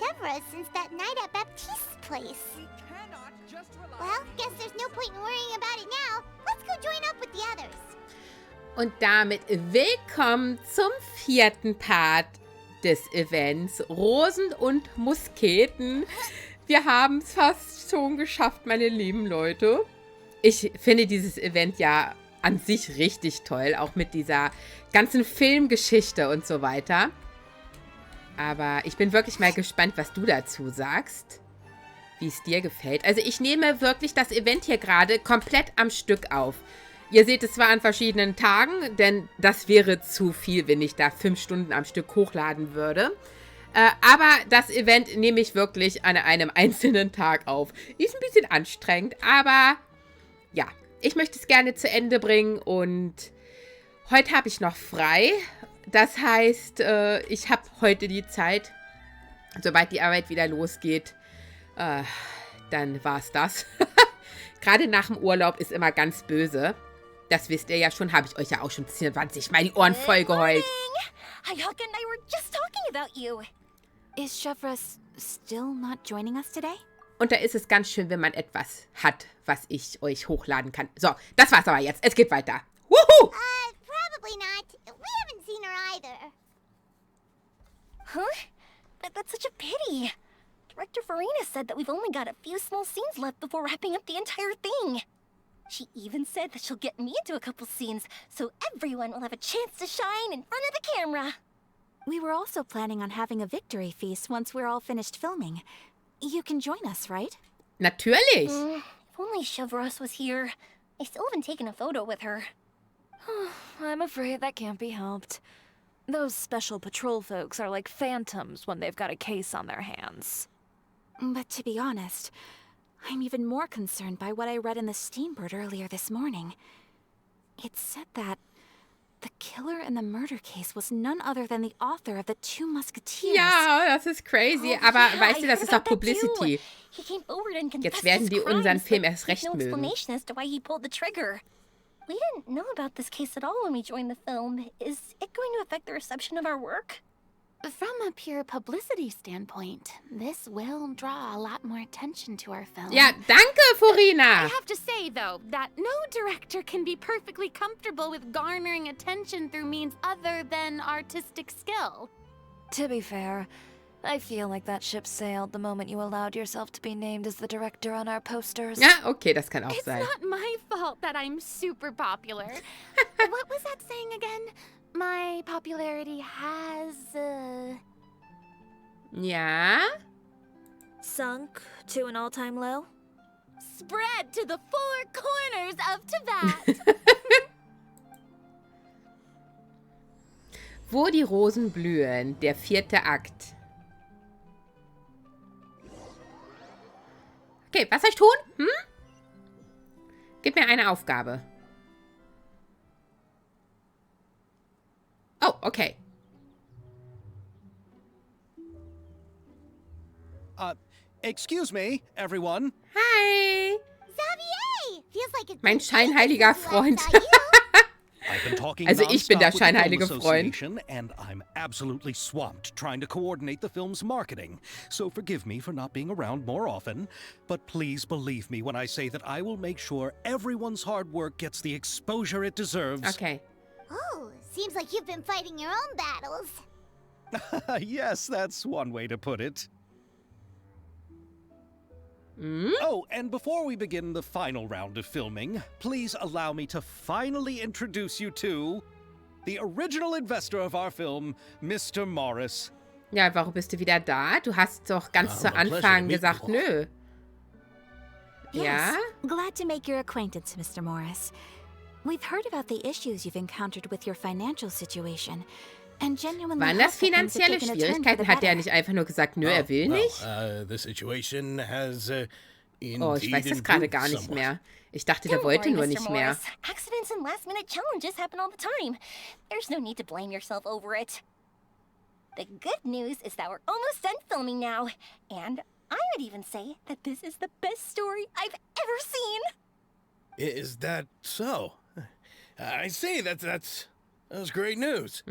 Chevra since that night at Baptiste's place. We cannot just rely. Well, guess there's no point in worrying about it now. Let's go join up with the others. Und damit willkommen zum 4. Part des Events Rosen und Musketen. Wir haben es fast schon geschafft, meine lieben Leute. Ich finde dieses Event ja an sich richtig toll, auch mit dieser ganzen Filmgeschichte und so weiter. Aber ich bin wirklich mal gespannt, was du dazu sagst, wie es dir gefällt. Also ich nehme wirklich das Event hier gerade komplett am Stück auf. Ihr seht es zwar an verschiedenen Tagen, denn das wäre zu viel, wenn ich da 5 Stunden am Stück hochladen würde. Aber das Event nehme ich wirklich an einem einzelnen Tag auf. Ist ein bisschen anstrengend, aber ja, ich möchte es gerne zu Ende bringen und heute habe ich noch frei. Das heißt, ich habe heute die Zeit, sobald die Arbeit wieder losgeht, dann war es das. Gerade nach dem Urlaub ist immer ganz böse. Das wisst ihr ja schon, habe ich euch ja auch schon 20 Mal die Ohren voll geheult. Hayaka and I were just talking about you. Is Chevra still not joining us today? Und da ist es ganz schön, wenn man etwas hat, was ich euch hochladen kann. So, das war's aber jetzt. Es geht weiter. Wuhu! Probably not. We haven't seen her either. Huh? That's such a pity. Director Farina said that we've only got a few small scenes left before wrapping up the entire thing. She even said that she'll get me into a couple scenes, so everyone will have a chance to shine in front of the camera. We were also planning on having a victory feast once we're all finished filming. You can join us, right? Natürlich. If only Chevros was here. I still haven't taken a photo with her. I'm afraid that can't be helped. Those special patrol folks are like phantoms when they've got a case on their hands. But to be honest, I'm even more concerned by what I read in the Steambird earlier this morning. It said that the killer in the murder case was none other than the author of the 2 Musketeers. Ja, das ist crazy. Aber weißt du, das ist auch Publicity. He came forward and confessed Jetzt werden die his unseren crimes, Film but erst there's recht no mögen. explanation as to why he pulled the trigger. We didn't know about this case at all when we joined the film. Is it going to affect the reception of our work? From a pure publicity standpoint, this will draw a lot more attention to our film. Ja, danke, Farina. I have to say, though, that no director can be perfectly comfortable with garnering attention through means other than artistic skill. To be fair, I feel like that ship sailed the moment you allowed yourself to be named as the director on our posters. Ja, okay, das kann auch It's sein. not my fault that I'm super popular. What was that saying again? My popularity has, Ja? Sunk to an all-time low? spread to the 4 corners of Tibet. Wo die Rosen blühen, der 4. Akt. Okay, was soll ich tun? Gib mir eine Aufgabe. Oh, okay. Excuse me, everyone. Hi. Xavier! Feels like it's Mein been ages scheinheiliger since we last Freund. saw you. I've been talking Also ich bin der nonstop with the Film scheinheilige Freund. Association, and I'm absolutely swamped trying to coordinate the film's marketing. So forgive me for not being around more often, but please believe me when I say that I will make sure everyone's hard work gets the exposure it deserves. Okay. Oh, seems like you've been fighting your own battles. Yes, that's one way to put it. Oh, and before we begin the final round of filming, please allow me to finally introduce you to the original investor of our film, Mr. Morris. Ja, warum bist du wieder da? Du hast doch ganz zu my pleasure to Anfang meet gesagt, you all. nö. Ja? Glad to make your acquaintance, Mr. Morris. We've heard about the issues you've encountered with your financial situation. And genuinely Waren hope das that things have finanzielle taken a turn for the Schwierigkeiten? Hat der better. nicht einfach nur gesagt, nö, er will nicht? The situation has Oh, ich weiß das gerade gar nicht mehr. Ich dachte, der Don't wollte worry, nur Mr. nicht mehr. Morris. Accidents and last-minute challenges happen all the time. There's no need to blame yourself over it. The good news is that we're almost done filming now, and I would even say that this is the best story I've ever seen. Is that so? I see. That's great news.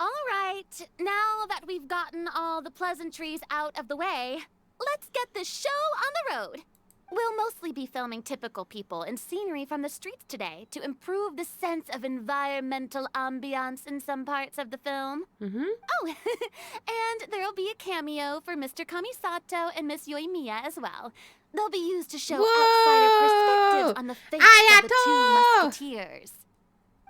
All right, now that we've gotten all the pleasantries out of the way, let's get this show on the road. We'll mostly be filming typical people and scenery from the streets today to improve the sense of environmental ambiance in some parts of the film. Oh, and there'll be a cameo for Mr. Kamisato and Miss Yoimiya as well. They'll be used to show outsider perspectives on the fates of the two musketeers.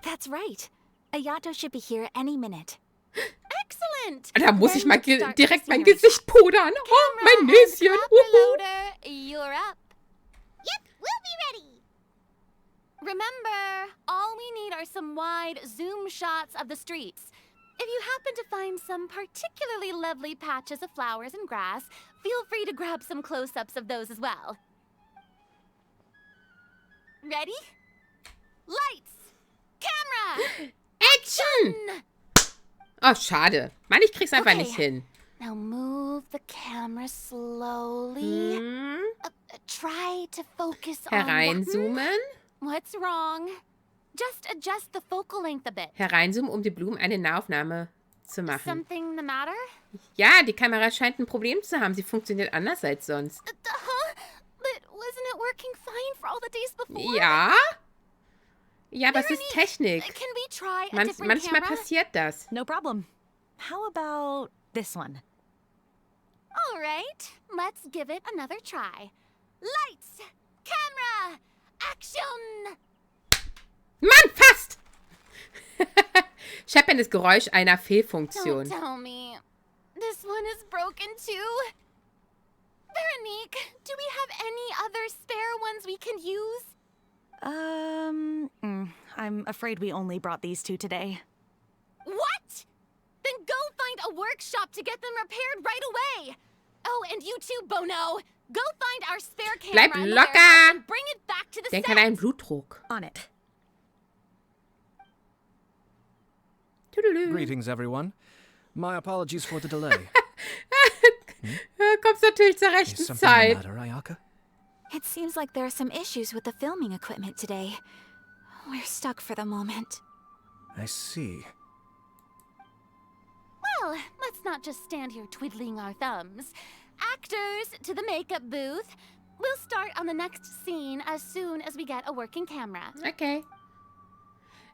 That's right. Ayato should be here any minute. Excellent! Da muss ich mal Then let's start direkt the mein scenery. Gesicht pudern. Oh, mein Camera Näschen. and uploader, you're up. Yep, we'll be ready. Remember, all we need are some wide zoom shots of the streets. If you happen to find some particularly lovely patches of flowers and grass, feel free to grab some close-ups of those as well. Ready? Lights! Camera! Action! Oh, schade. Mann, ich krieg's einfach nicht hin. Now move the camera slowly. Try to focus on Hereinzoomen. what's wrong. Just adjust the focal length a bit. Hereinzoomen, um die Blumen eine Nahaufnahme zu machen. Something the matter? Ja, die Kamera scheint ein Problem zu haben. Sie funktioniert anders als sonst. Huh? But wasn't it working fine for all the days before? Ja? Ja, aber es ist Technik. Can we try a different Manchmal camera? passiert das. No problem. How about this one? All right, let's give it another try. Lights, camera, action! Mann, fast! Schepperndes Geräusch einer Fehlfunktion. Don't tell me. This one is broken too. Veronique, do we have any other spare ones we can use? I'm afraid we only brought these two today. What? Then go find a workshop to get them repaired right away. Oh, and you too, Bono. Go find our spare camera Bleib in the locker. warehouse and bring it back to the Denk set. an einen Blutdruck. On it. Tüdelü. Greetings, everyone. My apologies for the delay. Kommst natürlich zur Is rechten something the Zeit. matter, Ayaka? It seems like there are some issues with the filming equipment today. We're stuck for the moment. I see. Well, let's not just stand here twiddling our thumbs. Actors, to the makeup booth. We'll start on the next scene as soon as we get a working camera. Okay.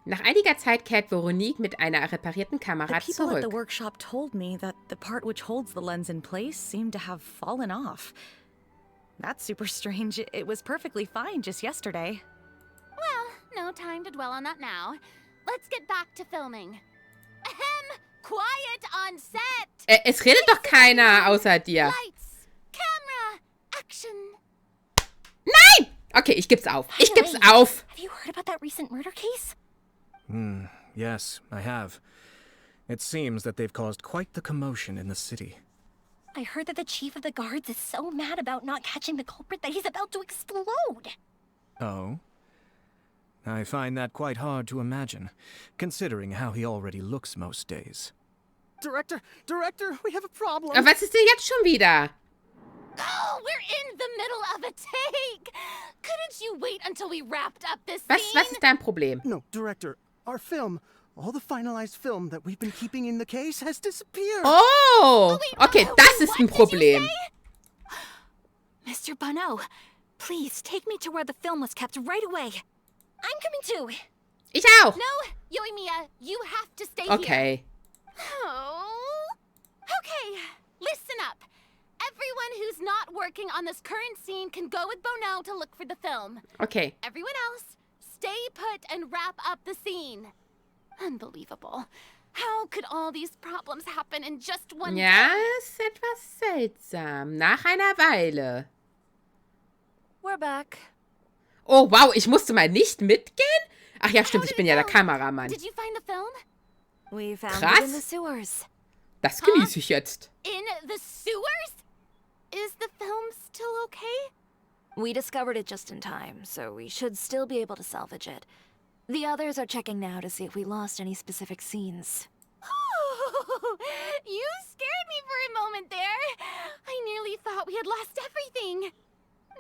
Nach einiger Zeit kehrt Veronique mit einer reparierten The Kamera people at the zurück. workshop told me that the part which holds the lens in place seemed to have fallen off. That's super strange. It was perfectly fine just yesterday. Well, no time to dwell on that now. Let's get back to filming. Ahem! Quiet on set! Es redet doch keiner außer dir. Lights, camera, action! Nein! Okay, ich geb's auf. Ich geb's auf. Have you heard about that recent murder case? Yes, I have. It seems that they've caused quite the commotion in the city. I heard that the chief of the guards is so mad about not catching the culprit that he's about to explode. Oh? I find that quite hard to imagine, considering how he already looks most days. Director, we have a problem. Aber was ist denn jetzt schon wieder? Oh, we're in the middle of a take! Couldn't you wait until we wrapped up this Was scene? ist dein Problem? No, Director, our film, all the finalized film that we've been keeping in the case has disappeared. Oh! Okay, das ist ein Problem. Mr. Bono, please take me to where the film was kept right away. I'm coming too. Ich auch. No, Yoimiya, you have to stay here. Okay. Oh. Okay, listen up. Everyone who's not working on this current scene can go with Bono to look for the film. Okay. Everyone else, stay put and wrap up the scene. Unbelievable. How could all these problems happen in just one Ja, day? ist etwas seltsam. Nach einer Weile. We're back. Oh, wow, ich musste mal nicht mitgehen? Ach ja, How stimmt, did ich bin it ja der go? Kameramann. Did you find the film? We found Krass. it in the sewers. Das genieße ich jetzt. In the sewers? Is the film still okay? We discovered it just in time, so we should still be able to salvage it. The others are checking now to see if we lost any specific scenes. You scared me for a moment there. I nearly thought we had lost everything.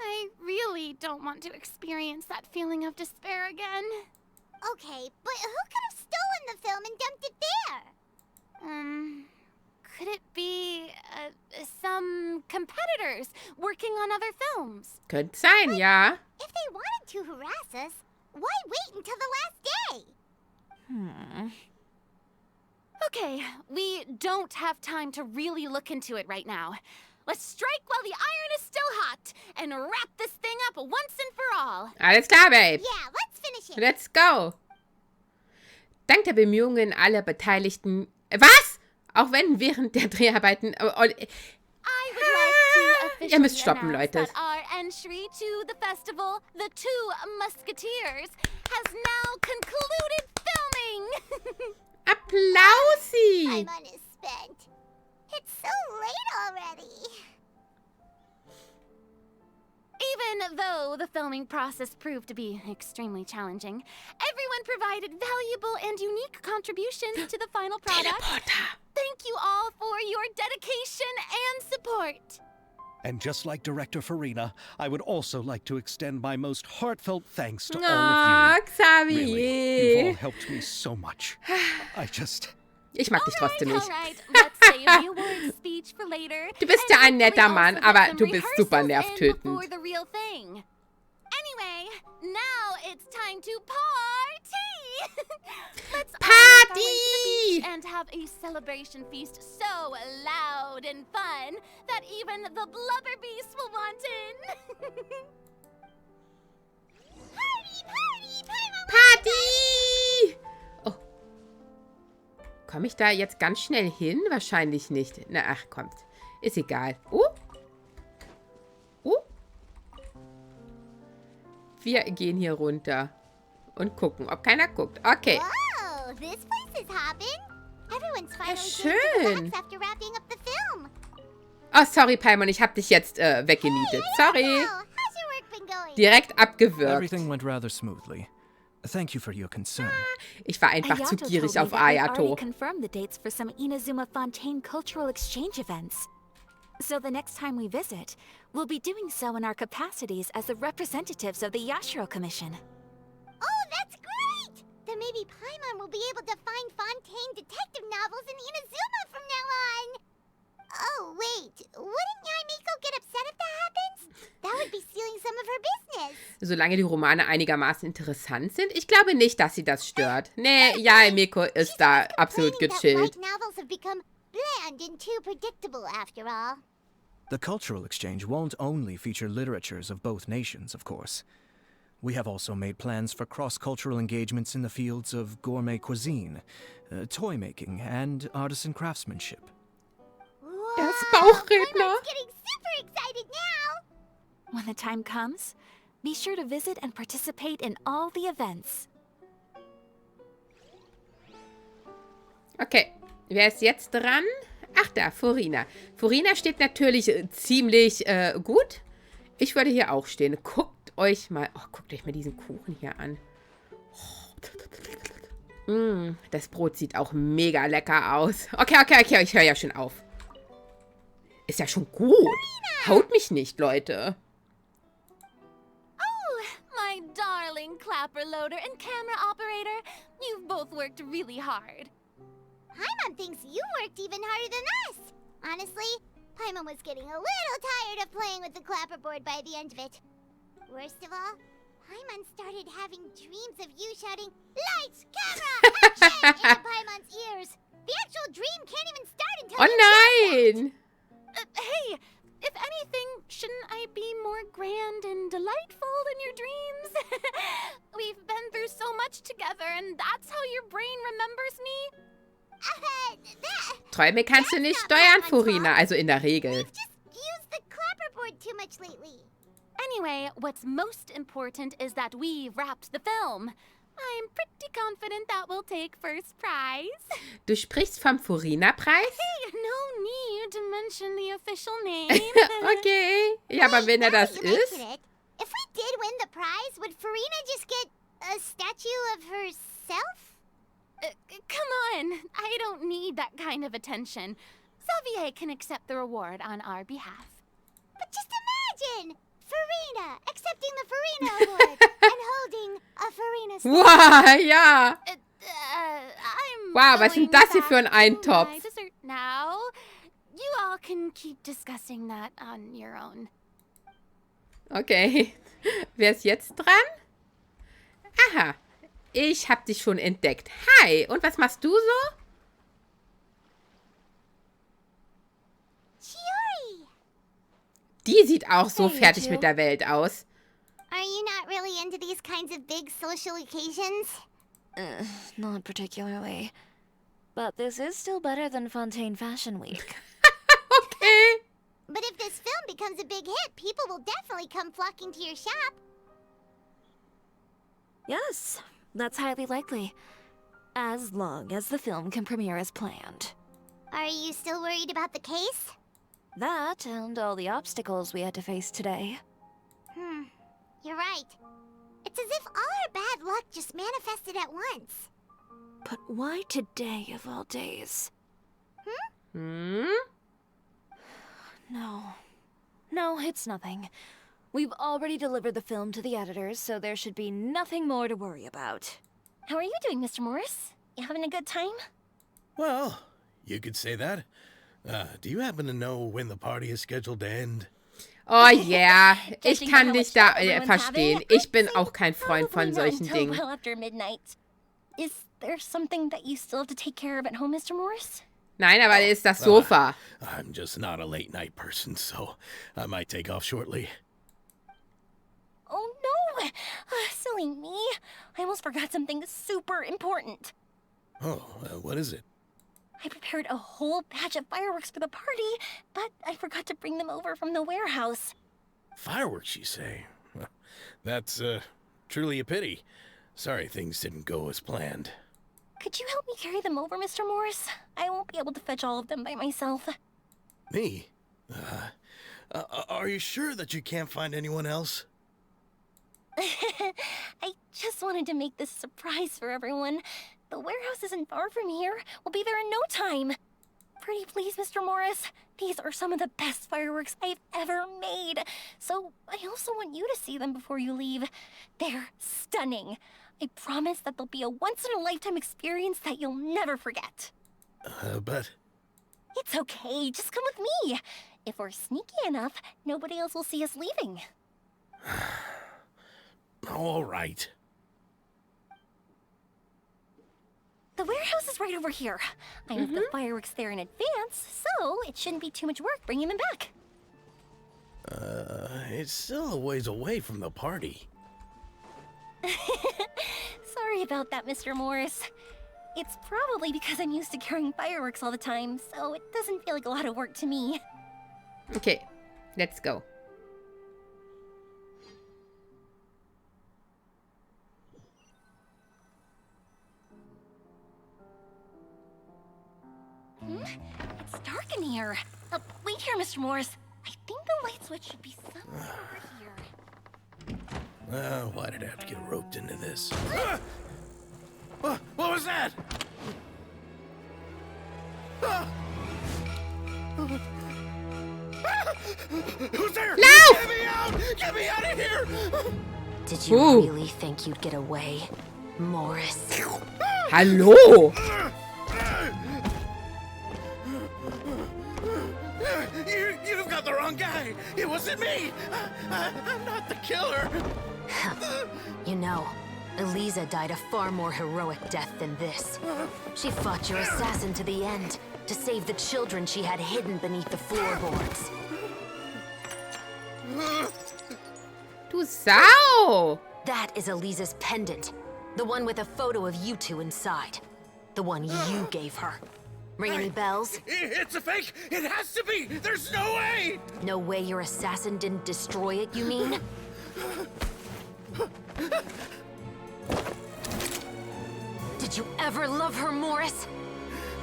I really don't want to experience that feeling of despair again. Okay, but who could have stolen the film and dumped it there? Could it be some competitors working on other films? Könnte sein, ja. If they wanted to harass us, why wait until the last day? Okay, we don't have time to really look into it right now. Let's strike while the iron is still hot and wrap this thing up once and for all. Alles klar, Babe. Yeah, let's finish it. Let's go. Dank der Bemühungen aller Beteiligten... Was? Auch wenn während der Dreharbeiten... I would like to officially Ihr müsst stoppen, announce Leute. that our entry to the festival, The Two Musketeers, has now concluded filming. Applausi! Paimon is spent. It's so late already. Even though the filming process proved to be extremely challenging, everyone provided valuable and unique contributions to the final product. Teleporter. Thank you all for your dedication and support. And just like Director Farina, I would also like to extend my most heartfelt thanks to all Ah, of you. Really, you've all Xavier. helped me so much. Ich mag dich trotzdem nicht. Alright, let's save the award speech for later. Du bist ja ein and netter hopefully Mann, also get aber some du bist super rehearsals in before nervtötend. the real thing. Anyway, now it's time to party. Let's all make our way to the beach Party! and have a celebration feast so loud and fun that even the blubber beast will want in. Party, party, Paimon! Party! Oh. Komme ich da jetzt ganz schnell hin? Wahrscheinlich nicht. Na, ach, kommt. Ist egal. Wir gehen hier runter und gucken, ob keiner guckt. Okay. Whoa, this place is hopping. Everyone's finally schön. came to relax after wrapping up the film. Oh, sorry, Paimon, ich hab dich jetzt weggenietet. Sorry. How's your work been going? Direkt abgewürgt. Everything went rather smoothly. Thank you for your concern. Ich war einfach zu Ayato gierig told auf me that we've Ayato. already confirmed the dates for some Inazuma Fontaine cultural exchange events. So the next time we visit, we'll be doing so in our capacities as the representatives of the Yashiro Commission. Oh, that's great! Then maybe Paimon will be able to find Fontaine detective novels in Inazuma from now on. Oh, wait. Wouldn't Yaimiko get upset if that happens? That would be stealing some of her business. Solange die Romane einigermaßen interessant sind, ich glaube nicht, dass sie das stört. Nee, ja, Miko ist da absolut Complaining that gechillt. light novels have become bland and too predictable after all. The cultural exchange won't only feature literatures of both nations, of course. We have also made plans for cross-cultural engagements in the fields of gourmet cuisine, toy making, and artisan craftsmanship. Er ist Whoa, Bauchredner. Paimon's getting super excited now. When the time comes, be sure to visit and participate in all the events. Okay, wer ist jetzt dran? Ach da, Farina. Farina steht natürlich ziemlich gut. Ich würde hier auch stehen. Guckt euch mal diesen Kuchen hier an. Das Brot sieht auch mega lecker aus. Okay, ich höre ja schon auf. Ist ja schon gut. Haut mich nicht, Leute. Oh, my darling clapper loader and camera operator. You've both worked really hard. Paimon thinks you worked even harder than us. Honestly, Paimon was getting a little tired of playing with the clapperboard by the end of it. Worst of all, Paimon started having dreams of you shouting, "Lights, camera, action!" into Paimon's ears. The actual dream can't even start until Oh you say that. nein! Hey, if anything, shouldn't I be more grand and delightful than your dreams? We've been through so much together, and that's how your brain remembers me? Träume kannst du nicht steuern, Farina. Also in der Regel. We've just used the clapperboard too much lately. Anyway, what's most important is that we've wrapped the film. I'm pretty confident that we'll take first prize. Du sprichst vom Farina-Preis? Hey, no need to mention the official name. Okay. Ja, aber wenn er Now das you mention ist... it, if we did win the prize, would Farina just get a statue of herself? Come on, I don't need that kind of attention. Xavier can accept the reward on our behalf. But just imagine! Farina accepting the Farina Award and holding a Farina statue. Wow, ja. I'm Wow, was sind going das hier für ein back to Eintopf? my dessert now. You all can keep discussing that on your own. Okay. Wer ist jetzt dran? Aha. Ich hab dich schon entdeckt. Hi. Und was machst du so? Chiori! Die sieht auch so Hey, you fertig two. mit der Welt aus. Are you not really into these kinds of big social occasions? Not particularly. But this is still better than Fontaine Fashion Week. Okay. But if this film becomes a big hit, people will definitely come flocking to your shop. Yes, that's highly likely. As long as the film can premiere as planned. Are you still worried about the case? That and all the obstacles we had to face today. You're right. It's as if all our bad luck just manifested at once. But why today of all days? Hmm? No, it's nothing. We've already delivered the film to the editors, so there should be nothing more to worry about. How are you doing, Mr. Morris? You having a good time? Well, you could say that. Do you happen to know when the party is scheduled to end? Oh ja, ich Judging by kann how dich much da fun everyone's verstehen. having, Ich bin I'd auch kein say Freund von probably not solchen until Dingen. well after midnight. Is there something that you still have to take care of at home, Mr. Morris? Nein, aber ist das Sofa. I'm just not a late night person, so I might take off shortly. Oh no! Silly me. I almost forgot something super important. Oh, what is it? I prepared a whole batch of fireworks for the party, but I forgot to bring them over from the warehouse. Fireworks, you say? Well, that's truly a pity. Sorry things didn't go as planned. Could you help me carry them over, Mr. Morris? I won't be able to fetch all of them by myself. Me? Are you sure that you can't find anyone else? I just wanted to make this a surprise for everyone. The warehouse isn't far from here. We'll be there in no time. Pretty please, Mr. Morris. These are some of the best fireworks I've ever made. So I also want you to see them before you leave. They're stunning. I promise that they'll be a once-in-a-lifetime experience that you'll never forget. But... It's okay. Just come with me. If we're sneaky enough, nobody else will see us leaving. all right. The warehouse is right over here. I moved the fireworks there in advance, so it shouldn't be too much work bringing them back. It's still a ways away from the party. Sorry about that, Mr. Morris. It's probably because I'm used to carrying fireworks all the time, so it doesn't feel like a lot of work to me. Okay, let's go. It's dark in here. Wait here, Mr. Morris. I think the light switch should be somewhere over here. Why did I have to get roped into this? What was that? Who's there? No! Get me out! Get me out of here! Did you Ooh. really think you'd get away, Morris? Hallo! You've got the wrong guy. It wasn't me. I'm not the killer. You know, Eliza died a far more heroic death than this. She fought your assassin to the end, to save the children she had hidden beneath the floorboards. Du Sau! That is Eliza's pendant. The one with a photo of you two inside. The one you gave her. Ring any bells? It's a fake. It has to be. There's no way. No way your assassin didn't destroy it, you mean? Did you ever love her, Morris?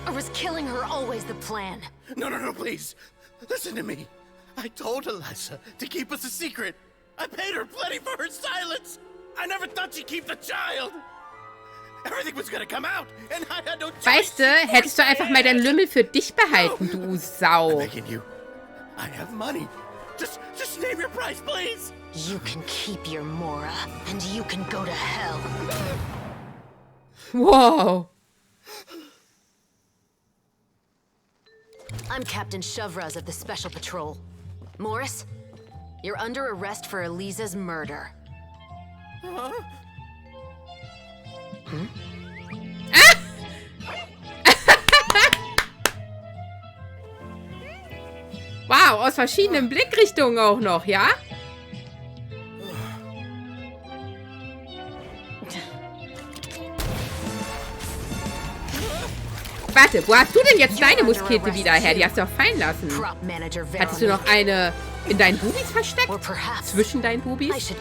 Or was killing her always the plan? No, please. Listen to me. I told Eliza to keep us a secret. I paid her plenty for her silence. I never thought she'd keep the child. Everything was gonna come out, and I had no choice. Weißt du, hättest du einfach mal deinen Lümmel für dich behalten, du I'm Sau. begging you. I have money. Just name your price, please. You can keep your Mora, and you can go to hell. Wow. I'm Captain Shovraz of the Special Patrol. Morris, you're under arrest for Eliza's murder. Huh? Wow, aus verschiedenen Blickrichtungen auch noch, ja? Warte, wo hast du denn jetzt deine Muskete wieder her? Die hast du doch fallen lassen. Hattest du noch eine in deinen Bubis versteckt? Zwischen deinen Bubis?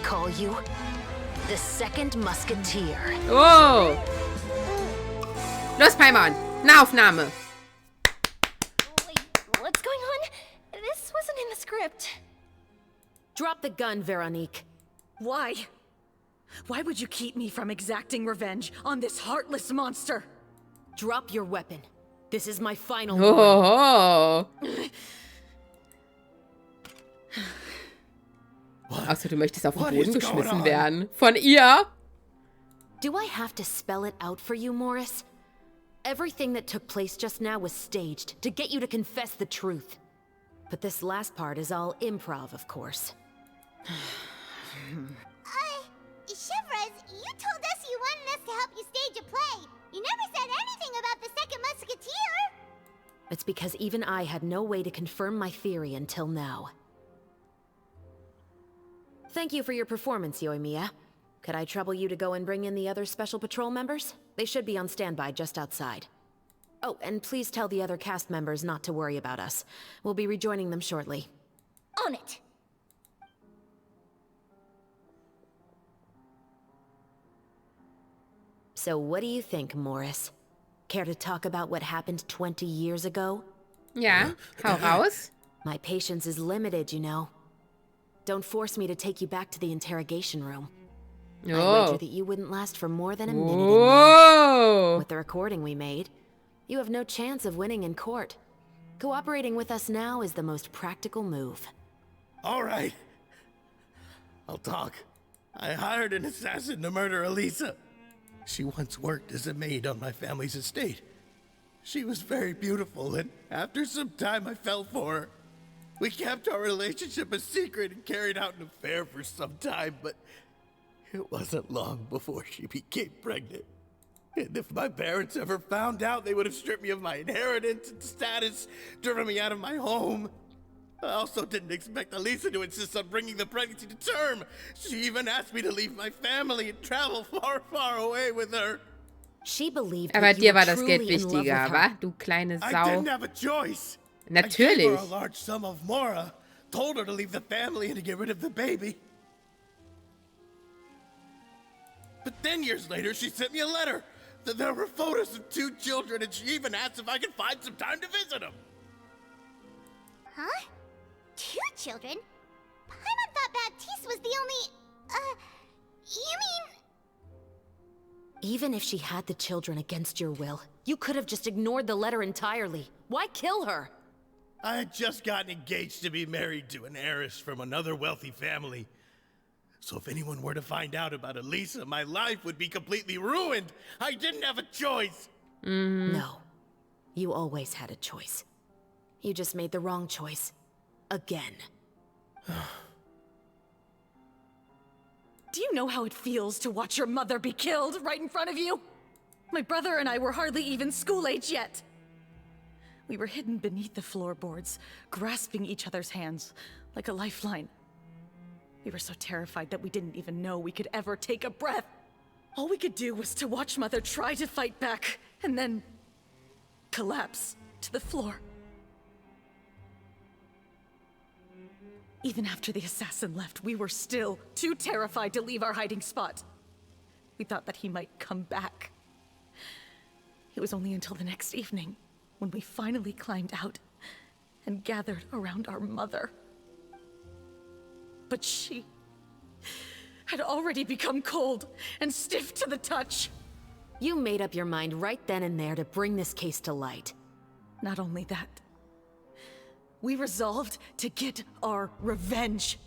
Oh. Los, Paimon. Nahaufnahme. Wait, what's going on? This wasn't in the script. Drop the gun, Veronique. Why? Why would you keep me from exacting revenge on this heartless monster? Drop your weapon. This is my final warning. Achso, du möchtest auf den Boden geschmissen werden. Von ihr? Do I have to spell it out for you, Morris? Everything that took place just now was staged to get you to confess the truth. But this last part is all improv, of course. Shivras, you told us you wanted us to help you stage a play. You never said anything about the second musketeer. It's because even I had no way to confirm my theory until now. Thank you for your performance, Yoimiya. Could I trouble you to go and bring in the other Special Patrol members? They should be on standby just outside. Oh, and please tell the other cast members not to worry about us. We'll be rejoining them shortly. On it. So what do you think, Morris? Care to talk about what happened 20 years ago? Ja, hau raus. My patience is limited, you know. Don't force me to take you back to the interrogation room. I wager that you wouldn't last for more than a minute in there. With the recording we made, you have no chance of winning in court. Cooperating with us now is the most practical move. All right. I'll talk. I hired an assassin to murder Eliza. She once worked as a maid on my family's estate. She was very beautiful, and after some time I fell for her. We kept our relationship a secret and carried out an affair for some time, but it wasn't long before she became pregnant. And if my parents ever found out, they would have stripped me of my inheritance and status, driven me out of my home. I also didn't expect Eliza to insist on bringing the pregnancy to term. She even asked me to leave my family and travel far, far away with her. She believed Aber that dir you war were das Geld truly in love with wichtiger, her. wa? Du kleine I Sau. didn't have a choice. I gave Natürlich. her a large sum of mora, told her to leave the family and to get rid of the baby. But then years later, she sent me a letter. There were photos of 2 children, and she even asked if I could find some time to visit them. Huh? 2 children? Paimon thought Baptiste was the only... you mean... Even if she had the children against your will, you could have just ignored the letter entirely. Why kill her? I had just gotten engaged to be married to an heiress from another wealthy family. So if anyone were to find out about Eliza, my life would be completely ruined. I didn't have a choice. No. You always had a choice. You just made the wrong choice. Again. Do you know how it feels to watch your mother be killed right in front of you? My brother and I were hardly even school age yet. We were hidden beneath the floorboards, grasping each other's hands like a lifeline. We were so terrified that we didn't even know we could ever take a breath. All we could do was to watch Mother try to fight back, and then collapse to the floor. Even after the assassin left, we were still too terrified to leave our hiding spot. We thought that he might come back. It was only until the next evening when we finally climbed out and gathered around our mother. But she had already become cold and stiff to the touch. You made up your mind right then and there to bring this case to light. Not only that, we resolved to get our revenge.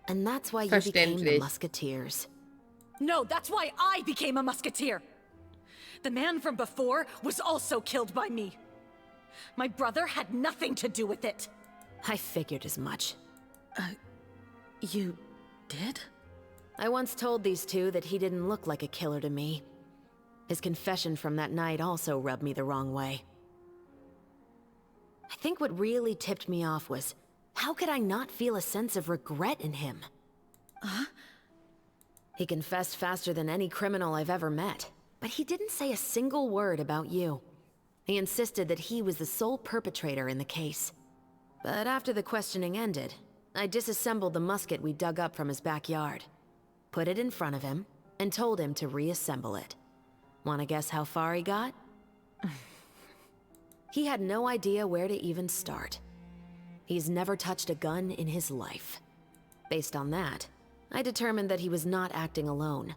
And that's why you became the Musketeers. No, that's why I became a musketeer. The man from before was also killed by me. My brother had nothing to do with it. I figured as much. You did? I once told these two that he didn't look like a killer to me. His confession from that night also rubbed me the wrong way. I think what really tipped me off was, how could I not feel a sense of regret in him? Huh? He confessed faster than any criminal I've ever met, but he didn't say a single word about you. He insisted that he was the sole perpetrator in the case. But after the questioning ended, I disassembled the musket we dug up from his backyard, put it in front of him, and told him to reassemble it. Wanna guess how far he got? He had no idea where to even start. He's never touched a gun in his life. Based on that, I determined that he was not acting alone.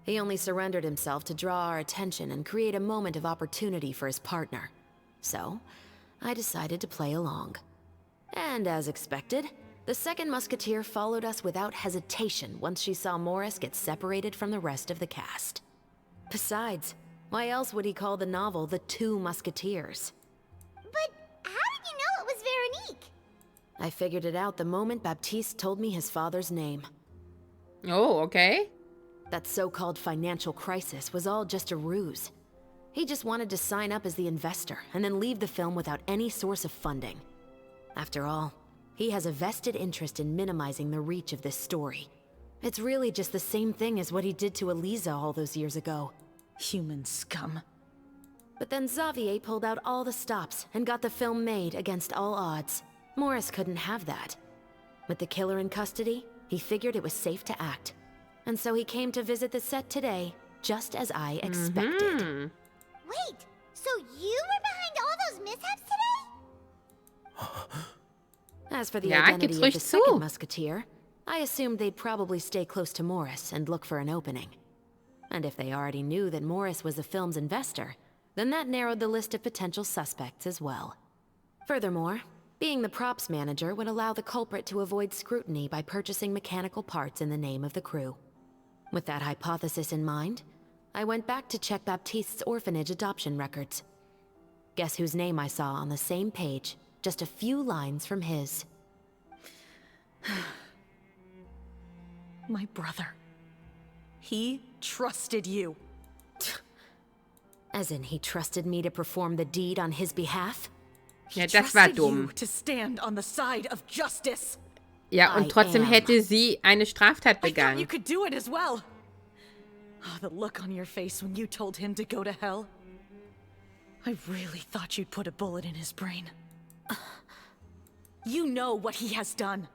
He only surrendered himself to draw our attention and create a moment of opportunity for his partner. So, I decided to play along. And as expected, the second musketeer followed us without hesitation once she saw Morris get separated from the rest of the cast. Besides, why else would he call the novel The Two Musketeers? But how did you know it was Veronique? I figured it out the moment Baptiste told me his father's name. Oh, okay. That so-called financial crisis was all just a ruse. He just wanted to sign up as the investor and then leave the film without any source of funding. After all, he has a vested interest in minimizing the reach of this story. It's really just the same thing as what he did to Eliza all those years ago. Human scum. But then Xavier pulled out all the stops and got the film made against all odds. Morris couldn't have that. With the killer in custody, he figured it was safe to act. And so he came to visit the set today, just as I expected. Wait, so you were behind all those mishaps today? As for the Ja, identity gib's of the ruhig second zu. musketeer, I assumed they'd probably stay close to Morris and look for an opening. And if they already knew that Morris was the film's investor, then that narrowed the list of potential suspects as well. Furthermore, being the props manager would allow the culprit to avoid scrutiny by purchasing mechanical parts in the name of the crew. With that hypothesis in mind, I went back to check Baptiste's orphanage adoption records. Guess whose name I saw on the same page, just a few lines from his. My brother. He trusted you. As in, he trusted me to perform the deed on his behalf? Ja, He das war trusted dumm. you to stand on the side of justice. Ja, und trotzdem hätte sie eine Straftat I thought you begangen. could do it as well. Oh, the look on your face when you told him to go to hell. I really thought you'd put a bullet in his brain. You know what he has done.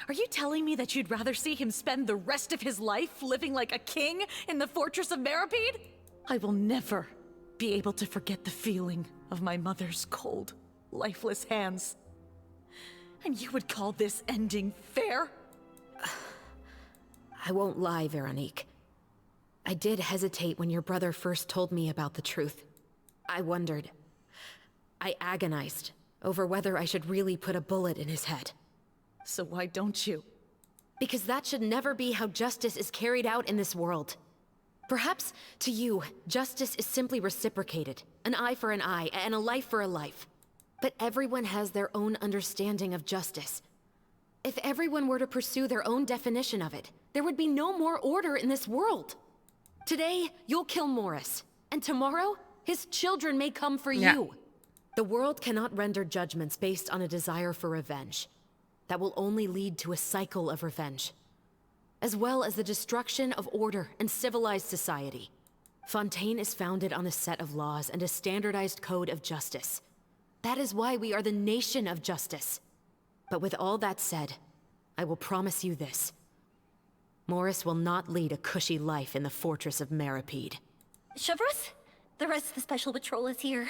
Are you telling me that you'd rather see him spend the rest of his life living like a king in the fortress of Meripede? I will never be able to forget the feeling of my mother's cold, lifeless hands. And you would call this ending fair? I won't lie, Veronique. I did hesitate when your brother first told me about the truth. I wondered. I agonized over whether I should really put a bullet in his head. So why don't you? Because that should never be how justice is carried out in this world. Perhaps, to you, justice is simply reciprocated. An eye for an eye, and a life for a life. But everyone has their own understanding of justice. If everyone were to pursue their own definition of it, there would be no more order in this world. Today, you'll kill Morris, and tomorrow, his children may come for you. The world cannot render judgments based on a desire for revenge. That will only lead to a cycle of revenge, as well as the destruction of order and civilized society. Fontaine is founded on a set of laws and a standardized code of justice. That is why we are the nation of justice. But with all that said, I will promise you this. Morris will not lead a cushy life in the fortress of Meripede. Chevreuse, the rest of the special patrol is here.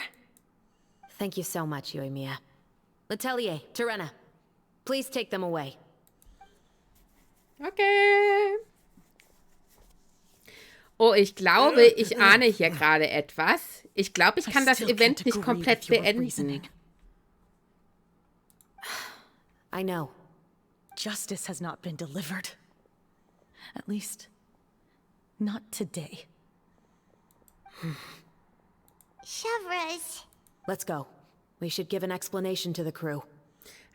Thank you so much, Yoimiya. Letelier, Terena, please take them away. Okay. Oh, ich glaube, ich ahne hier gerade etwas. Ich glaube, ich kann das Event nicht komplett beenden. I know. Justice has not been delivered. At least, not today. Chevras. Let's go. We should give an explanation to the crew.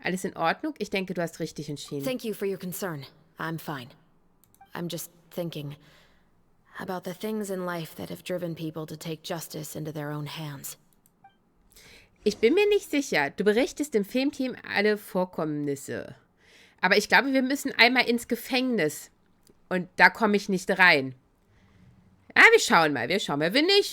Alles in Ordnung? Ich denke, du hast richtig entschieden. Thank you for your concern. I'm fine. I'm just thinking about the things in life that have driven people to take justice into their own hands. Ich bin mir nicht sicher. Du berichtest dem Filmteam alle Vorkommnisse. Aber ich glaube, wir müssen einmal ins Gefängnis. Und da komme ich nicht rein. Ja, wir schauen mal. Wenn nicht,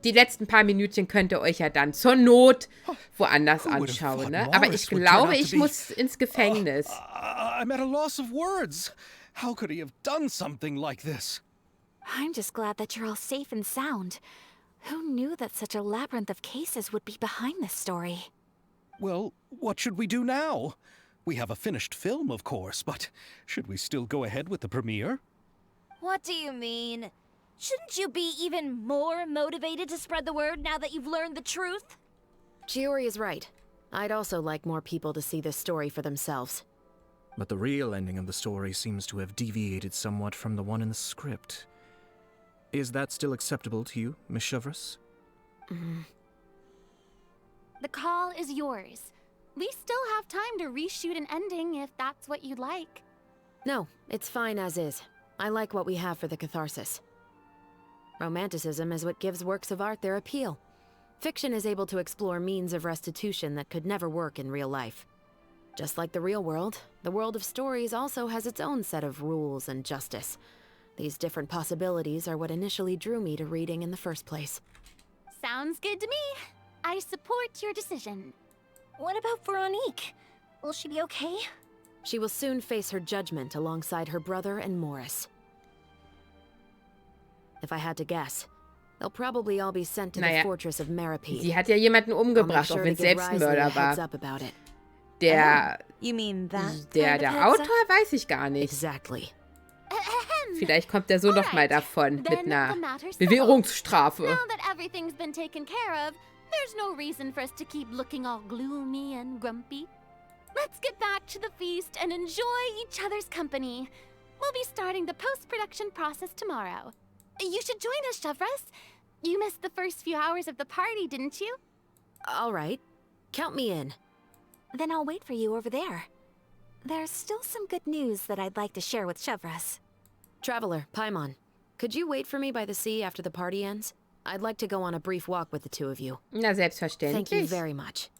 die letzten paar Minütchen könnt ihr euch ja dann zur Not woanders anschauen. Ne? Aber ich glaube, ich muss ins Gefängnis. I'm at a loss of words. How could he have done something like this? I'm just glad that you're all safe and sound. Who knew that such a labyrinth of cases would be behind this story? Well, what should we do now? We have a finished film, of course, but should we still go ahead with the premiere? What do you mean? Shouldn't you be even more motivated to spread the word now that you've learned the truth? Chiori is right. I'd also like more people to see this story for themselves. But the real ending of the story seems to have deviated somewhat from the one in the script. Is that still acceptable to you, Miss Chevras? The call is yours. We still have time to reshoot an ending if that's what you'd like. No, it's fine as is. I like what we have for the catharsis. Romanticism is what gives works of art their appeal. Fiction is able to explore means of restitution that could never work in real life. Just like the real world, the world of stories also has its own set of rules and justice. These different possibilities are what initially drew me to reading in the first place. Sounds good to me. I support your decision. What about Veronique? Will she be okay? She will soon face her judgment alongside her brother and Morris. If I had to guess, they'll probably all be sent to the fortress of Meripede. Sie hat ja jemanden umgebracht, auch wenn es Selbstmörder war. You mean that Der Autor weiß ich gar nicht. Exactly. Vielleicht kommt der so noch mal davon mit einer Bewährungsstrafe. Now that everything's been taken care of, there's no reason for us to keep looking all gloomy and grumpy. Let's get back to the feast and enjoy each other's company. We'll be starting the post-production process tomorrow. You should join us, Chevras. You missed the first few hours of the party, didn't you? All right. Count me in. Then I'll wait for you over there. There's still some good news that I'd like to share with Chevras. Traveler, Paimon, could you wait for me by the sea after the party ends? I'd like to go on a brief walk with the two of you. Na, selbstverständlich. Thank you very much.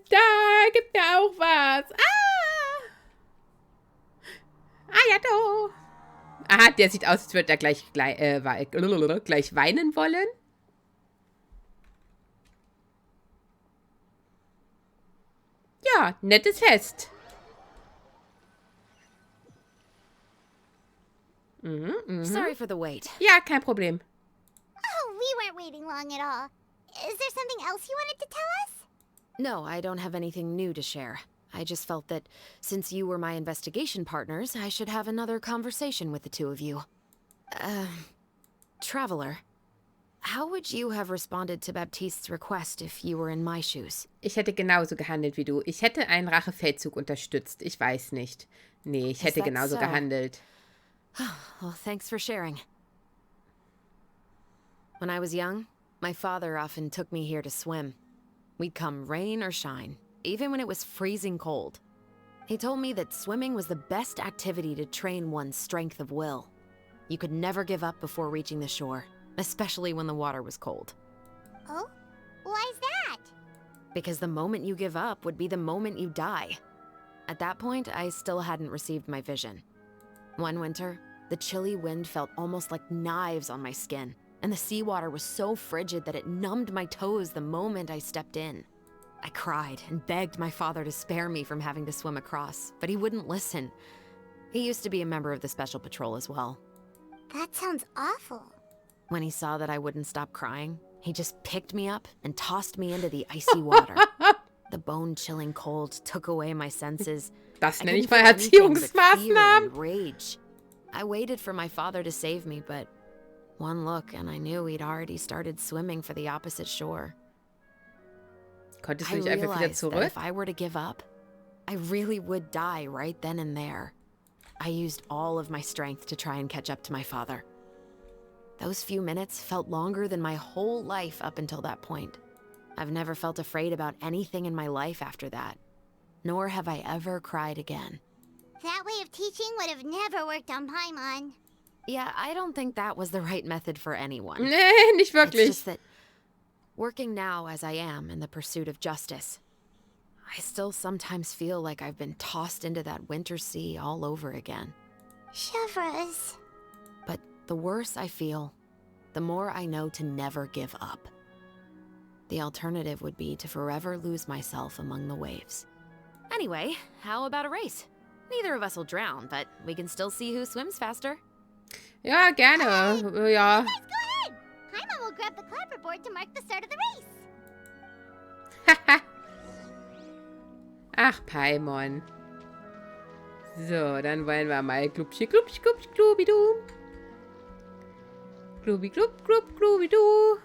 Da gibt ja auch was. Ja, doch. Aha, der sieht aus, als würde er gleich weinen wollen. Ja, nettes Fest. Sorry for the wait. Ja, kein Problem. Oh, we weren't waiting long at all. Is there something else you wanted to tell us? No, I don't have anything new to share. I just felt that since you were my investigation partners, I should have another conversation with the two of you. Traveler, how would you have responded to Baptiste's request if you were in my shoes? Ich hätte genauso gehandelt wie du. Ich hätte einen Rachefeldzug unterstützt. Ich weiß nicht. Nee, ich hätte genauso gehandelt. Well, thanks for sharing. When I was young, my father often took me here to swim. We'd come rain or shine, even when it was freezing cold. He told me that swimming was the best activity to train one's strength of will. You could never give up before reaching the shore, especially when the water was cold. Oh? Why's that? Because the moment you give up would be the moment you die. At that point, I still hadn't received my vision. One winter, the chilly wind felt almost like knives on my skin, and the seawater was so frigid that it numbed my toes the moment I stepped in. I cried and begged my father to spare me from having to swim across, but he wouldn't listen. He used to be a member of the Special Patrol as well. That sounds awful. When he saw that I wouldn't stop crying, he just picked me up and tossed me into the icy water. The bone-chilling cold took away my senses. Das nenne ich mal Erziehungsmaßnahmen. Rage. I waited for my father to save me, but one look and I knew he'd already started swimming for the opposite shore. Konntest du nicht einfach wieder zurück? If I were to give up, I really would die right then and there. I used all of my strength to try and catch up to my father. Those few minutes felt longer than my whole life up until that point. I've never felt afraid about anything in my life after that. Nor have I ever cried again. That way of teaching would have never worked on Paimon. Yeah, I don't think that was the right method for anyone. Nee, nicht wirklich. It's just that working now as I am in the pursuit of justice, I still sometimes feel like I've been tossed into that winter sea all over again. Chevreuse. But the worse I feel, the more I know to never give up. The alternative would be to forever lose myself among the waves. Anyway, how about a race? Neither of us will drown, but we can still see who swims faster. Ja, gerne. Ja. Guys, go ahead! Paimon will grab the clapperboard to mark the start of the race. Ach, Paimon. So, dann wollen wir mal glubschi, glubschi, glubschi, glubidu. Glubi, glub, glub, glubidu.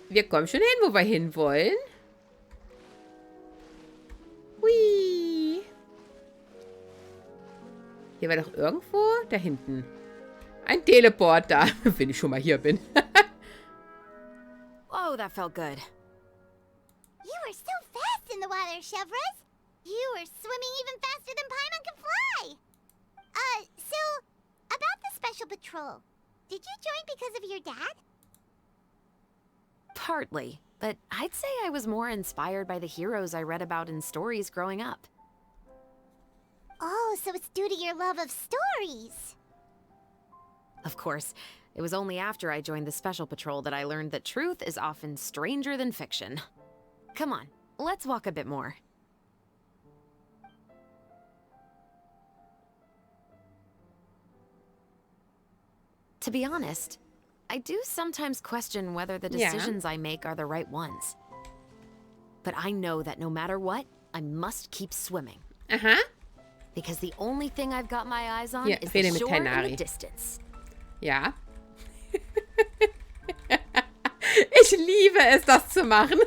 Wir kommen schon hin, wo wir hin wollen. Hui. Hier war doch irgendwo da hinten ein Teleporter, wenn ich schon mal hier bin. Oh, that felt good. You were so fast in the water, Chevreuse. You were swimming even faster than Paimon could fly. So, about the special patrol. Did you join because of your dad? Partly, but I'd say I was more inspired by the heroes I read about in stories growing up. Oh, so it's due to your love of stories. Of course, it was only after I joined the Special Patrol that I learned that truth is often stranger than fiction. Come on, let's walk a bit more. To be honest, I do sometimes question whether the decisions I make are the right ones. But I know that no matter what, I must keep swimming. Aha. Because the only thing I've got my eyes on Hier, is rede the mit shore and Tainari. the distance. Ja. Ich liebe es, das zu machen.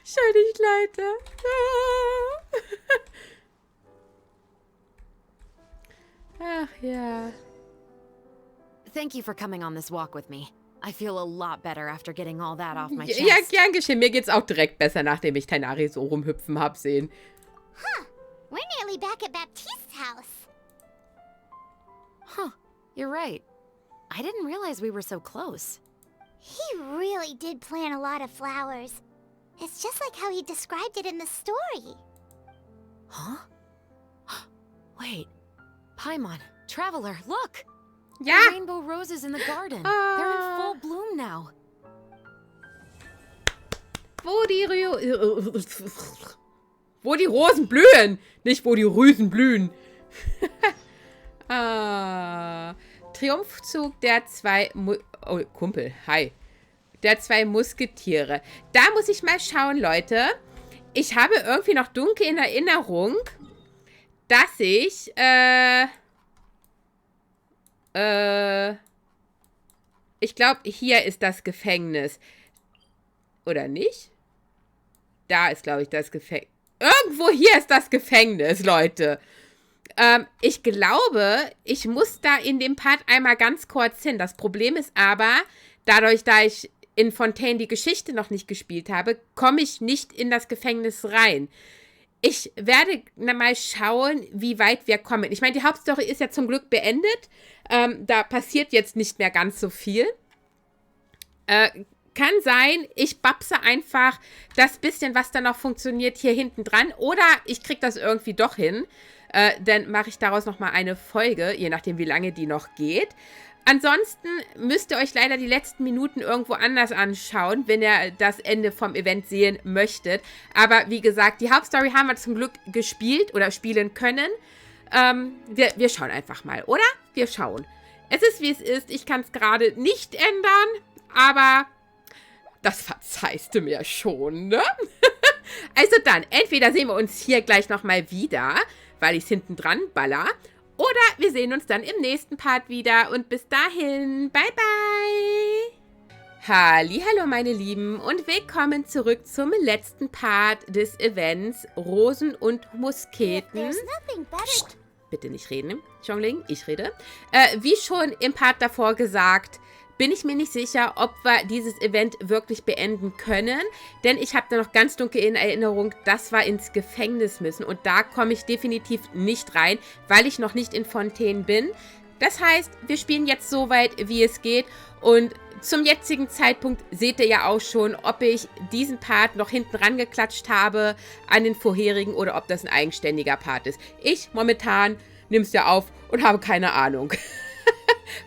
Schau dich, Leute. Ach ja. Thank you for coming on this walk with me. I feel a lot better after getting all that off my chest. Ja, gern geschehen. Mir geht's auch direkt besser, nachdem ich Tainari so rumhüpfen hab sehen. Huh. We're nearly back at Baptiste's house. Huh. You're right. I didn't realize we were so close. He really did plant a lot of flowers. It's just like how he described it in the story. Huh? Wait. Paimon, Traveler, look! Ja. The rainbow roses in the garden. They're in full bloom now. Wo die Rosen blühen. Nicht, wo die Rüsen blühen. Triumphzug der zwei... Oh, Kumpel, hi. Der zwei Musketiere. Da muss ich mal schauen, Leute. Ich habe irgendwie noch dunkel in Erinnerung, dass ich, ich glaube, hier ist das Gefängnis. Oder nicht? Da ist, glaube ich, das Gefängnis. Irgendwo hier ist das Gefängnis, Leute. Ich glaube, ich muss da in dem Part einmal ganz kurz hin. Das Problem ist aber, dadurch, da ich in Fontaine die Geschichte noch nicht gespielt habe, komme ich nicht in das Gefängnis rein. Ich werde mal schauen, wie weit wir kommen. Ich meine, die Hauptstory ist ja zum Glück beendet. Da passiert jetzt nicht mehr ganz so viel. Kann sein, ich babse einfach das bisschen, was da noch funktioniert, hier hinten dran. Oder ich kriege das irgendwie doch hin. Dann mache ich daraus nochmal eine Folge, je nachdem, wie lange die noch geht. Ansonsten müsst ihr euch leider die letzten Minuten irgendwo anders anschauen, wenn ihr das Ende vom Event sehen möchtet. Aber wie gesagt, die Hauptstory haben wir zum Glück gespielt oder spielen können. Wir schauen einfach mal, oder? Wir schauen. Es ist, wie es ist. Ich kann es gerade nicht ändern, aber das verzeihst du mir schon, ne? Also dann, entweder sehen wir uns hier gleich nochmal wieder, weil ich es hinten dran baller. Oder wir sehen uns dann im nächsten Part wieder. Und bis dahin, bye bye. Hallihallo meine Lieben und willkommen zurück zum letzten Part des Events Rosen und Musketen. Psst, bitte nicht reden, Chongling, ich rede. Wie schon im Part davor gesagt, bin ich mir nicht sicher, ob wir dieses Event wirklich beenden können, denn ich habe da noch ganz dunkel in Erinnerung, dass wir ins Gefängnis müssen und da komme ich definitiv nicht rein, weil ich noch nicht in Fontaine bin. Das heißt, wir spielen jetzt so weit, wie es geht und zum jetzigen Zeitpunkt seht ihr ja auch schon, ob ich diesen Part noch hinten rangeklatscht habe an den vorherigen oder ob das ein eigenständiger Part ist. Ich momentan nehme es ja auf und habe keine Ahnung,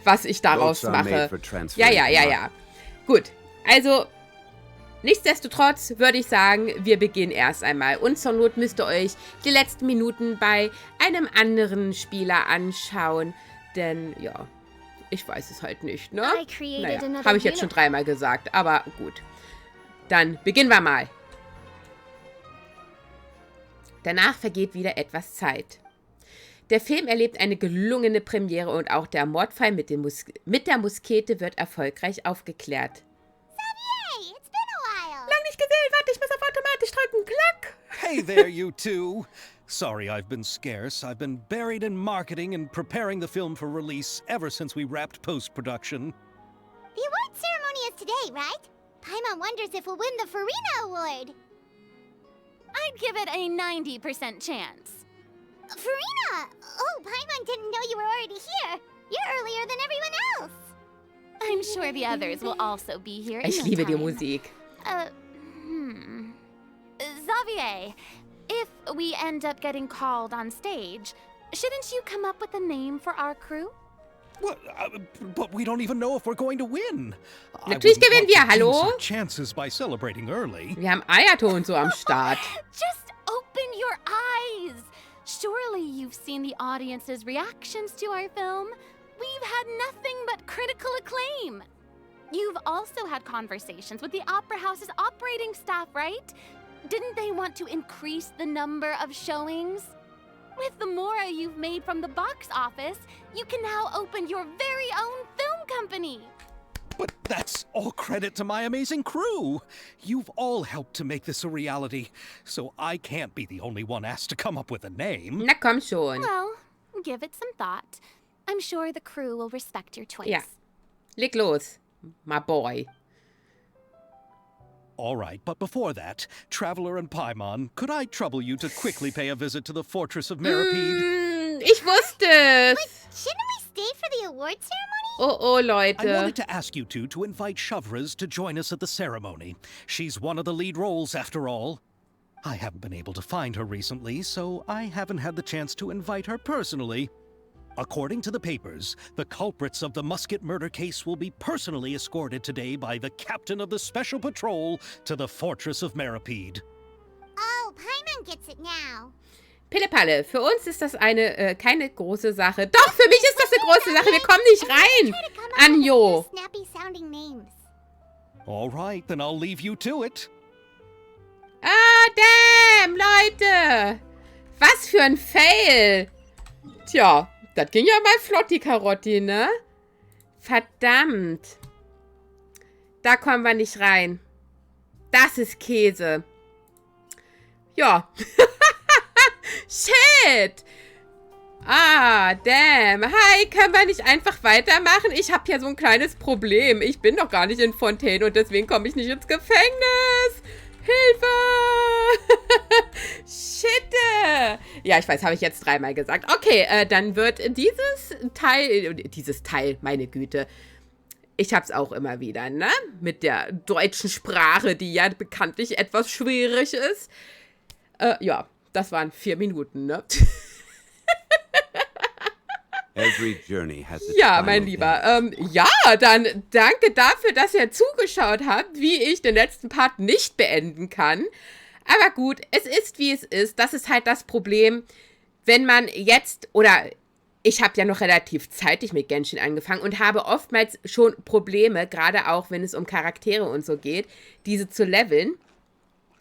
was ich daraus mache. Ja. Gut, also nichtsdestotrotz würde ich sagen, wir beginnen erst einmal. Und zur Not müsst ihr euch die letzten Minuten bei einem anderen Spieler anschauen, denn ja... Ich weiß es halt nicht, ne? Naja, habe ich jetzt schon 3-mal gesagt, aber gut. Dann beginnen wir mal. Danach vergeht wieder etwas Zeit. Der Film erlebt eine gelungene Premiere und auch der Mordfall mit der Muskete wird erfolgreich aufgeklärt. Xavier, it's been a while. Lang nicht gesehen, warte, ich muss auf automatisch drücken. Klack! Hey there, you two. Sorry I've been scarce. I've been buried in marketing and preparing the film for release ever since we wrapped post-production. The award ceremony is today, right? Paimon wonders if we'll win the Farina Award. I'd give it a 90% chance. Farina! Oh, Paimon didn't know you were already here. You're earlier than everyone else. I'm sure the others will also be here in Ich no liebe die time. Musik. Xavier, if we end up getting called on stage, shouldn't you come up with a name for our crew? What? But we don't even know if we're going to win. Natürlich gewinnen wir, hallo? Chances by celebrating early. Wir haben Eierton so am Start. Just open your eyes. Surely you've seen the audience's reactions to our film. We've had nothing but critical acclaim. You've also had conversations with the Opera House's operating staff, right? Didn't they want to increase the number of showings? With the mora you've made from the box office, you can now open your very own film company. But that's all credit to my amazing crew. You've all helped to make this a reality, so I can't be the only one asked to come up with a name. Na komm schon. Well, give it some thought. I'm sure the crew will respect your choice. Ja, leg los, my boy. All right, but before that, Traveler and Paimon, could I trouble you to quickly pay a visit to the Fortress of Meripede? Ich wusste es. But shouldn't we stay for the award ceremony? Oh, Leute. I wanted to ask you two to invite Shavraz to join us at the ceremony. She's one of the lead roles, after all. I haven't been able to find her recently, so I haven't had the chance to invite her personally. According to the papers, the culprits of the Musket murder case will be personally escorted today by the captain of the Special Patrol to the Fortress of Meripede. Oh, Paimon gets it now. Pille-Palle, für uns ist das keine große Sache. Doch, für mich ist das eine große Sache. Wir kommen nicht rein. Anjo. Snappy sounding names. All right, then I'll leave you to it. Ah, damn, Leute. Was für ein Fail. Tja, das ging ja mal flott, die Karotti, ne? Verdammt. Da kommen wir nicht rein. Das ist Käse. Ja. Shit. Ah, damn. Hi, können wir nicht einfach weitermachen? Ich habe ja so ein kleines Problem. Ich bin doch gar nicht in Fontaine und deswegen komme ich nicht ins Gefängnis. Hilfe! Shit! Ja, ich weiß, habe ich jetzt 3-mal gesagt. Okay, dann wird dieses Teil, meine Güte. Ich hab's auch immer wieder, ne? Mit der deutschen Sprache, die ja bekanntlich etwas schwierig ist. Ja, das waren 4 Minuten, ne? Every journey has its Ja, final mein Lieber. Ja, dann danke dafür, dass ihr zugeschaut habt, wie ich den letzten Part nicht beenden kann. Aber gut, es ist, wie es ist. Das ist halt das Problem, wenn man jetzt, oder ich habe ja noch relativ zeitig mit Genshin angefangen und habe oftmals schon Probleme, gerade auch, wenn es um Charaktere und so geht, diese zu leveln,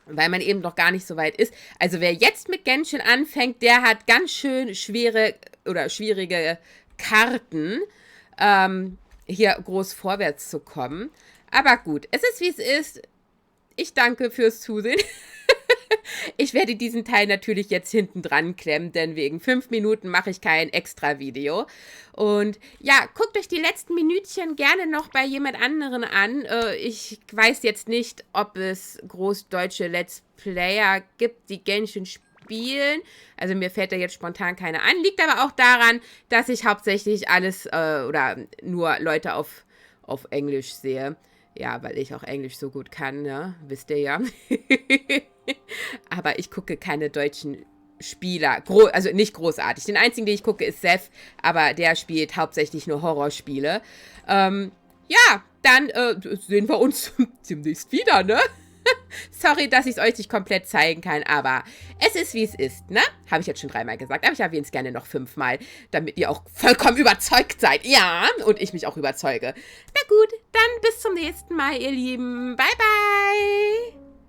weil man eben noch gar nicht so weit ist. Also wer jetzt mit Genshin anfängt, der hat ganz schön schwierige Karten, hier groß vorwärts zu kommen. Aber gut, es ist, wie es ist. Ich danke fürs Zusehen. Ich werde diesen Teil natürlich jetzt hinten dran klemmen, denn wegen 5 Minuten mache ich kein Extra-Video. Und ja, guckt euch die letzten Minütchen gerne noch bei jemand anderen an. Ich weiß jetzt nicht, ob es großdeutsche Let's Player gibt, die Genshin spielen. Also mir fällt da jetzt spontan keiner an. Liegt aber auch daran, dass ich hauptsächlich alles oder nur Leute auf Englisch sehe. Ja, weil ich auch Englisch so gut kann, ne? Wisst ihr ja. Aber ich gucke keine deutschen Spieler. Also nicht großartig. Den einzigen, den ich gucke, ist Seth. Aber der spielt hauptsächlich nur Horrorspiele. Ja, dann sehen wir uns demnächst wieder, ne? Sorry, dass ich es euch nicht komplett zeigen kann, aber es ist, wie es ist, ne? Habe ich jetzt schon 3-mal gesagt, aber ich erwähne es gerne noch 5-mal, damit ihr auch vollkommen überzeugt seid. Ja, und ich mich auch überzeuge. Na gut, dann bis zum nächsten Mal, ihr Lieben. Bye, bye!